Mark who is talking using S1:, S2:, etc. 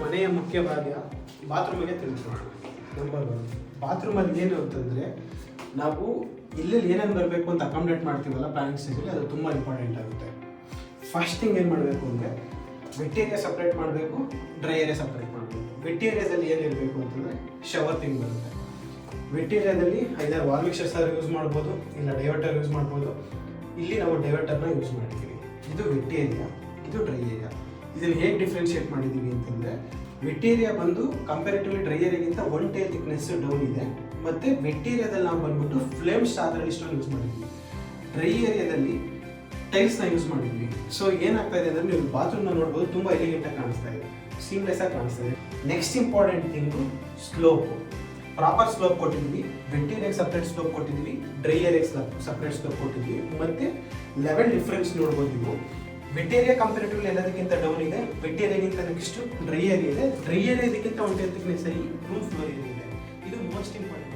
S1: ಮನೆಯ ಮುಖ್ಯ ಭಾಗ ಬಾತ್ರೂಮಿಗೆ ತಿಳಿಸೋಣ. ನಂಬರ್ 1, ಬಾತ್ರೂಮಲ್ಲಿ ಏನು ಅಂತಂದರೆ ನಾವು ಎಲ್ಲೆಲ್ಲಿ ಏನೇನು ಬರಬೇಕು ಅಂತ ಅಕಾಮಿಡೇಟ್ ಮಾಡ್ತೀವಲ್ಲ ಪ್ಲಾನಿಂಗ್ ಸ್ಟೇಜಲ್ಲಿ, ಅದು ತುಂಬ ಇಂಪಾರ್ಟೆಂಟ್ ಆಗುತ್ತೆ. ಫಸ್ಟ್ ಥಿಂಗ್ ಏನು ಮಾಡಬೇಕು ಅಂದರೆ ವೆಟ್ ಏರಿಯಾ ಸಪ್ರೇಟ್ ಮಾಡಬೇಕು, ಡ್ರೈ ಏರಿಯಾ ಸಪ್ರೇಟ್ ಮಾಡಬೇಕು. ವೆಟ್ ಏರಿಯಾದಲ್ಲಿ ಏನು ಇರಬೇಕು ಅಂತಂದರೆ ಶವರ್ ಥಿಂಗ್ ಬರುತ್ತೆ. ವೆಟ್ ಏರಿಯಾದಲ್ಲಿ ಐದಾರು ವಾಲ್ ಮಿಕ್ಸರ್ ಯೂಸ್ ಮಾಡ್ಬೋದು, ಇಲ್ಲ ಡೈವರ್ಟರ್ ಯೂಸ್ ಮಾಡ್ಬೋದು. ಇಲ್ಲಿ ನಾವು ಡೈವರ್ಟರ್ನ ಯೂಸ್ ಮಾಡಿದ್ದೀವಿ. ಇದು ವೆಟ್ ಏರಿಯಾ, ಇದು ಡ್ರೈ ಏರಿಯಾ. ಇದನ್ನು ಹೇಗೆ ಡಿಫ್ರೆನ್ಷಿಯೇಟ್ ಮಾಡಿದ್ದೀವಿ ಅಂತಂದರೆ, ವೆಟ್ ಏರಿಯಾ ಬಂದು ಕಂಪ್ಯಾರಿಟಿವ್ಲಿ ಡ್ರೈ ಏರಿಯಾಗಿಂತ 1 ಟೈಲ್ ಥಿಕ್ನೆಸ್ ಡೌನ್ ಇದೆ. ಮತ್ತು ವೆಟ್ ಏರಿಯಾದಲ್ಲಿ ನಾವು ಬಂದ್ಬಿಟ್ಟು ಫ್ಲೇಮ್ಸ್ ಅದರಲ್ಲಿ ಇಷ್ಟೊಂದು ಯೂಸ್ ಮಾಡಿದ್ವಿ. ಡ್ರೈ ಏರಿಯಾದಲ್ಲಿ ಟೈಲ್ಸ್ನ ಯೂಸ್ ಮಾಡಿದ್ವಿ. ಸೊ ಏನಾಗ್ತಾ ಇದೆ ಅಂದರೆ, ನೀವು ಬಾತ್ರೂಮ್ನ ನೋಡ್ಬೋದು, ತುಂಬ ಎಲಿಗೆಂಟಾಗಿ ಕಾಣಿಸ್ತಾ ಇದೆ, ಸೀಮ್ಲೆಸ್ಸಾಗಿ ಕಾಣಿಸ್ತಾ ಇದೆ. Next important thing slope. Proper slope ಕೊಟ್ಟಿದ್ವಿ, ವೆಟ್ ಏರಿಯಾಗೆ ಸಪ್ರೇಟ್ ಸ್ಲೋಪ್ ಕೊಟ್ಟಿದ್ವಿ, ಡ್ರೈ ಏರಿಯಾಗೆ ಸಪ್ರೇಟ್ ಸ್ಲೋಪ್ ಕೊಟ್ಟಿದ್ವಿ. ಮತ್ತು ಲೆವೆಲ್ ಡಿಫ್ರೆನ್ಸ್ ನೋಡ್ಬೋದು ನೀವು. ವೆಟ್ ಏರಿಯಾ ಕಂಪ್ಯಾರಿಟಿವ್ಲಿ ಎಲ್ಲದಕ್ಕಿಂತ ಡೌನ್ ಇದೆ, ವೆಟ್ ಏರಿಯಾಗಿಂತ ನೆಕ್ಸ್ಟ್ ಡ್ರೈ ಏರಿಯಾ ಇದೆ. ಡ್ರೈ ಏರಿಯಾ ಇದಕ್ಕಿಂತ 1 tile thickness room floor area ಇದೆ. ಇದು ಮೋಸ್ಟ್ ಇಂಪಾರ್ಟೆಂಟ್.